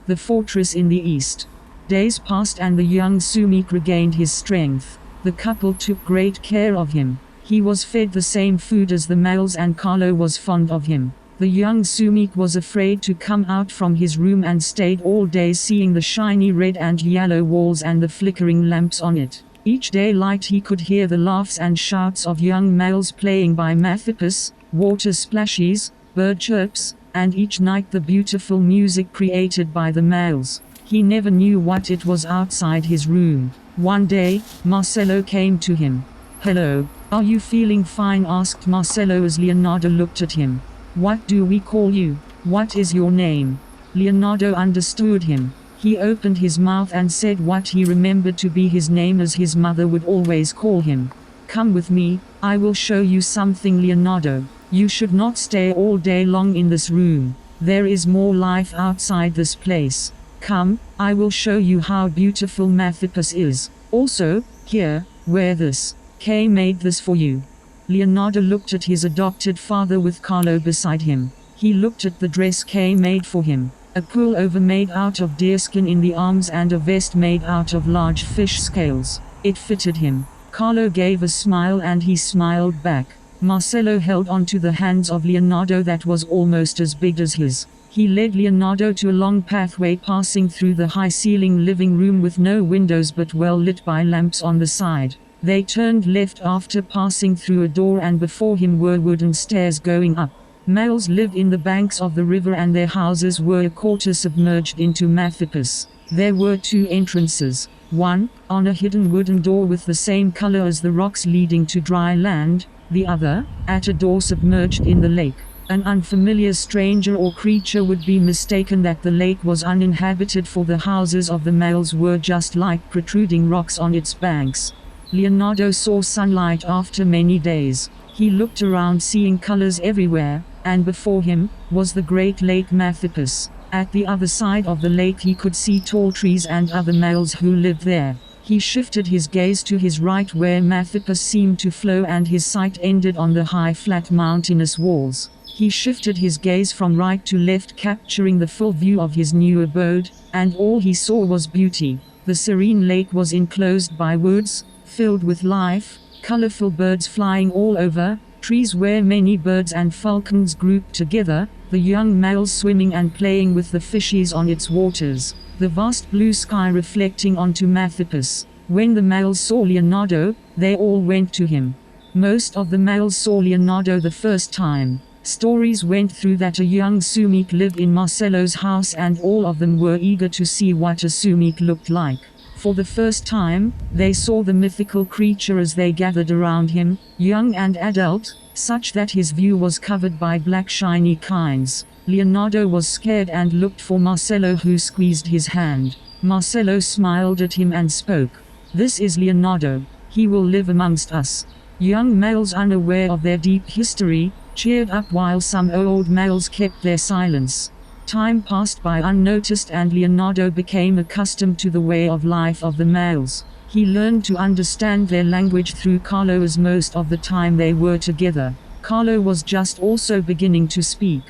the fortress in the east. Days passed and the young Sumik regained his strength. The couple took great care of him. He was fed the same food as the males and Carlo was fond of him. The young Sumik was afraid to come out from his room and stayed all day seeing the shiny red and yellow walls and the flickering lamps on it. Each daylight he could hear the laughs and shouts of young males playing by Mathipus, water splashes, bird chirps, and each night the beautiful music created by the males. He never knew what it was outside his room. One day, Marcello came to him. "Hello, are you feeling fine?" asked Marcello as Leonardo looked at him. "What do we call you? What is your name?" Leonardo understood him. He opened his mouth and said what he remembered to be his name as his mother would always call him. "Come with me, I will show you something, Leonardo. You should not stay all day long in this room. There is more life outside this place. Come, I will show you how beautiful Mathipus is. Also, here, wear this. Kay made this for you." Leonardo looked at his adopted father with Carlo beside him. He looked at the dress Kay made for him. A pullover made out of deerskin in the arms and a vest made out of large fish scales. It fitted him. Carlo gave a smile and he smiled back. Marcello held onto the hands of Leonardo that was almost as big as his. He led Leonardo to a long pathway passing through the high-ceiling living room with no windows but well lit by lamps on the side. They turned left after passing through a door and before him were wooden stairs going up. Males lived in the banks of the river and their houses were a quarter submerged into Mathipus. There were two entrances. One, on a hidden wooden door with the same color as the rocks leading to dry land. The other, at a door submerged in the lake. An unfamiliar stranger or creature would be mistaken that the lake was uninhabited, for the houses of the males were just like protruding rocks on its banks. Leonardo saw sunlight after many days. He looked around seeing colors everywhere, and before him was the great lake Mathipus. At the other side of the lake he could see tall trees and other males who lived there. He shifted his gaze to his right where Mathipus seemed to flow and his sight ended on the high flat mountainous walls. He shifted his gaze from right to left, capturing the full view of his new abode, and all he saw was beauty. The serene lake was enclosed by woods, filled with life, colorful birds flying all over, trees where many birds and falcons grouped together, the young males swimming and playing with the fishes on its waters, the vast blue sky reflecting onto Mathipus. When the males saw Leonardo, they all went to him. Most of the males saw Leonardo the first time. Stories went through that a young Sumik lived in Marcello's house and all of them were eager to see what a Sumik looked like. For the first time, they saw the mythical creature as they gathered around him, young and adult, such that his view was covered by black shiny kinds. Leonardo was scared and looked for Marcello, who squeezed his hand. Marcello smiled at him and spoke. "This is Leonardo. He will live amongst us." Young males, unaware of their deep history, cheered up while some old males kept their silence. Time passed by unnoticed and Leonardo became accustomed to the way of life of the males. He learned to understand their language through Carlo, as most of the time they were together. Carlo was just also beginning to speak.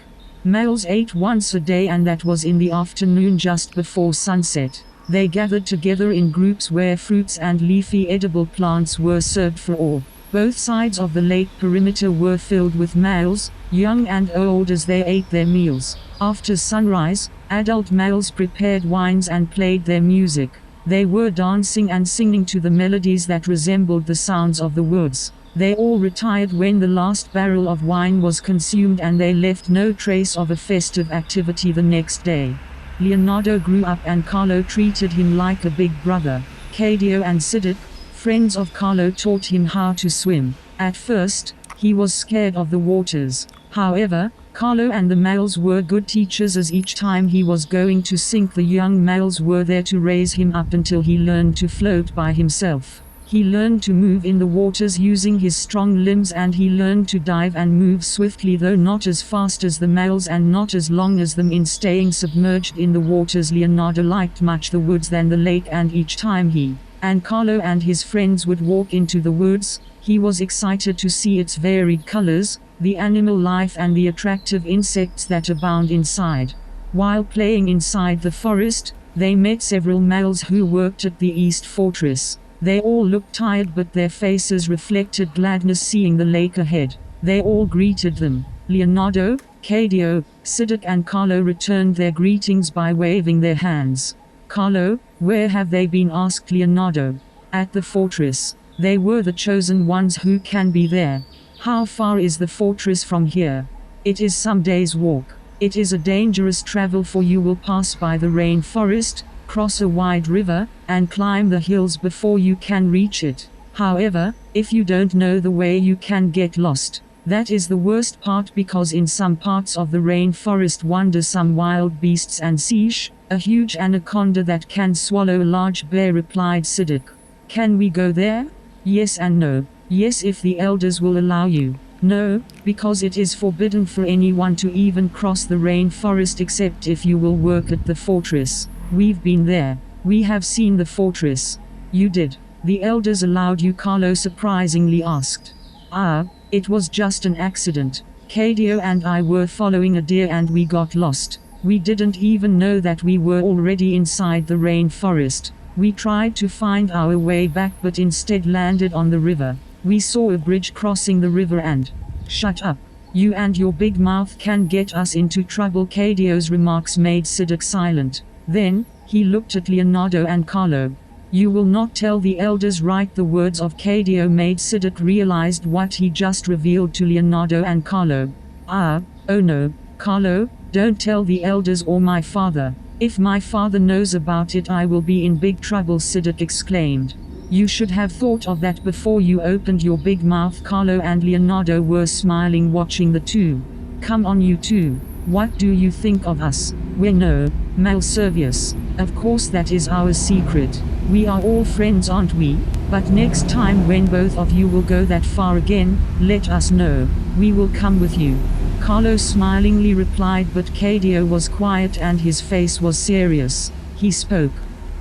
Males ate once a day and that was in the afternoon just before sunset. They gathered together in groups where fruits and leafy edible plants were served for all. Both sides of the lake perimeter were filled with males, young and old, as they ate their meals. After sunrise, adult males prepared wines and played their music. They were dancing and singing to the melodies that resembled the sounds of the woods. They all retired when the last barrel of wine was consumed and they left no trace of a festive activity the next day. Leonardo grew up and Carlo treated him like a big brother. Kadio and Sidak, friends of Carlo, taught him how to swim. At first, he was scared of the waters. However, Carlo and the males were good teachers, as each time he was going to sink, the young males were there to raise him up until he learned to float by himself. He learned to move in the waters using his strong limbs, and he learned to dive and move swiftly, though not as fast as the males and not as long as them, in staying submerged in the waters. Leonardo liked much the woods than the lake, and each time he and Carlo and his friends would walk into the woods, he was excited to see its varied colors, the animal life and the attractive insects that abound inside. While playing inside the forest, they met several males who worked at the East Fortress. They all looked tired, but their faces reflected gladness seeing the lake ahead. They all greeted them. Leonardo, Kadio, Sidak and Carlo returned their greetings by waving their hands. "Carlo, where have they been?" asked Leonardo. "At the fortress. They were the chosen ones who can be there." "How far is the fortress from here?" "It is some days' walk. It is a dangerous travel, for you will pass by the rainforest, cross a wide river, and climb the hills before you can reach it. However, if you don't know the way, you can get lost. That is the worst part, because in some parts of the rainforest wander some wild beasts and Sish, a huge anaconda that can swallow a large bear," replied Sidak. "Can we go there?" "Yes and no. Yes, if the elders will allow you. No, because it is forbidden for anyone to even cross the rainforest except if you will work at the fortress." "We've been there. We have seen the fortress." "You did? The elders allowed you?" Carlo surprisingly asked. "Ah, it was just an accident. Kadio and I were following a deer and we got lost. We didn't even know that we were already inside the rainforest. We tried to find our way back but instead landed on the river. We saw a bridge crossing the river and—" "Shut up. You and your big mouth can get us into trouble." Kadio's remarks made Sidak silent. Then, he looked at Leonardo and Carlo. "You will not tell the elders, right?" The words of Kadio made Sidak realized what he just revealed to Leonardo and Carlo. "Ah, oh no, Carlo, don't tell the elders or my father. If my father knows about it, I will be in big trouble," Sidak exclaimed. "You should have thought of that before you opened your big mouth." Carlo and Leonardo were smiling watching the two. "Come on, you two. What do you think of us? We're no Malservius. Of course that is our secret. We are all friends, aren't we? But next time when both of you will go that far again, let us know. We will come with you." Carlo smilingly replied, but Kadio was quiet and his face was serious. He spoke.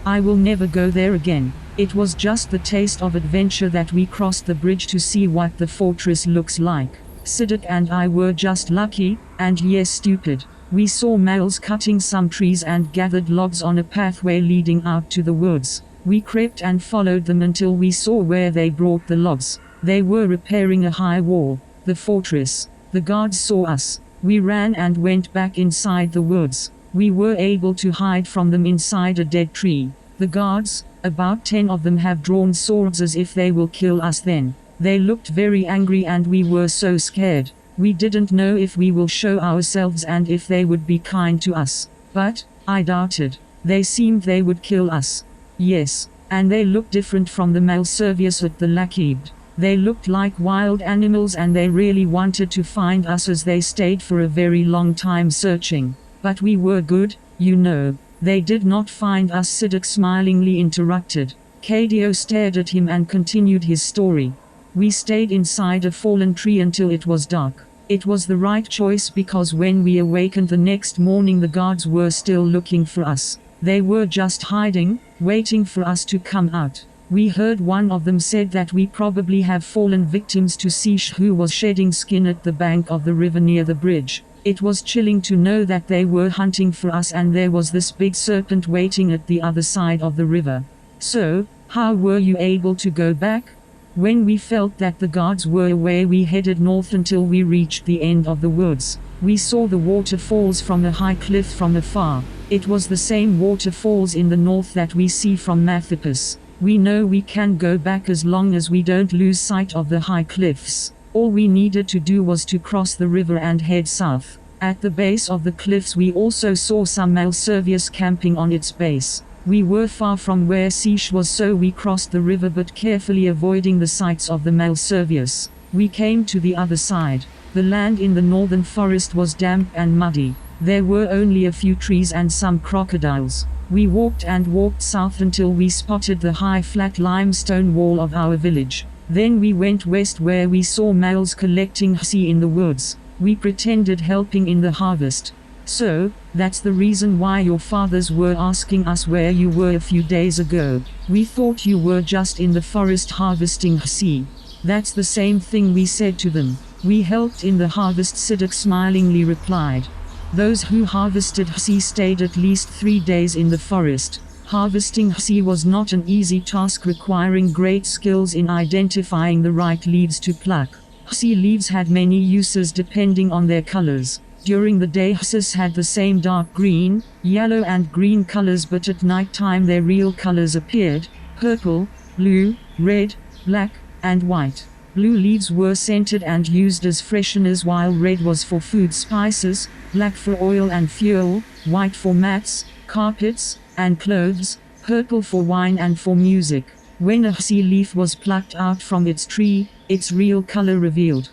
"I will never go there again. It was just the taste of adventure that we crossed the bridge to see what the fortress looks like. Sidak and I were just lucky, and yes, stupid. We saw males cutting some trees and gathered logs on a pathway leading out to the woods. We crept and followed them until we saw where they brought the logs. They were repairing a high wall, the fortress. The guards saw us. We ran and went back inside the woods. We were able to hide from them inside a dead tree. The guards, about 10 of them, have drawn swords as if they will kill us then. They looked very angry and we were so scared. We didn't know if we will show ourselves and if they would be kind to us. But, I doubted. They seemed they would kill us." "Yes, and they looked different from the Malservius at the Lakeed. They looked like wild animals and they really wanted to find us, as they stayed for a very long time searching. But we were good, you know. They did not find us," Sidak smilingly interrupted. Kadio stared at him and continued his story. "We stayed inside a fallen tree until it was dark. It was the right choice because when we awakened the next morning the guards were still looking for us. They were just hiding, waiting for us to come out. We heard one of them said that we probably have fallen victims to Sish, who was shedding skin at the bank of the river near the bridge. It was chilling to know that they were hunting for us and there was this big serpent waiting at the other side of the river." "So, how were you able to go back?" "When we felt that the guards were away, we headed north until we reached the end of the woods. We saw the waterfalls from a high cliff from afar. It was the same waterfalls in the north that we see from Mathipus. We know we can go back as long as we don't lose sight of the high cliffs. All we needed to do was to cross the river and head south. At the base of the cliffs we also saw some Malservius camping on its base. We were far from where Sish was, so we crossed the river but carefully avoiding the sights of the Malservius. We came to the other side. The land in the northern forest was damp and muddy. There were only a few trees and some crocodiles. We walked and walked south until we spotted the high flat limestone wall of our village. Then we went west where we saw males collecting hsi in the woods. We pretended helping in the harvest. So, that's the reason why your fathers were asking us where you were a few days ago. We thought you were just in the forest harvesting hsi. That's the same thing we said to them. We helped in the harvest," Sidak smilingly replied. Those who harvested hsi stayed at least 3 days in the forest. Harvesting hsi was not an easy task, requiring great skills in identifying the right leaves to pluck. Hsi leaves had many uses depending on their colors. During the day hsis had the same dark green, yellow and green colors, but at night time their real colors appeared: purple, blue, red, black, and white. Blue leaves were scented and used as fresheners, while red was for food spices, black for oil and fuel, white for mats, carpets, and clothes, purple for wine and for music. When a hsi leaf was plucked out from its tree, its real color revealed.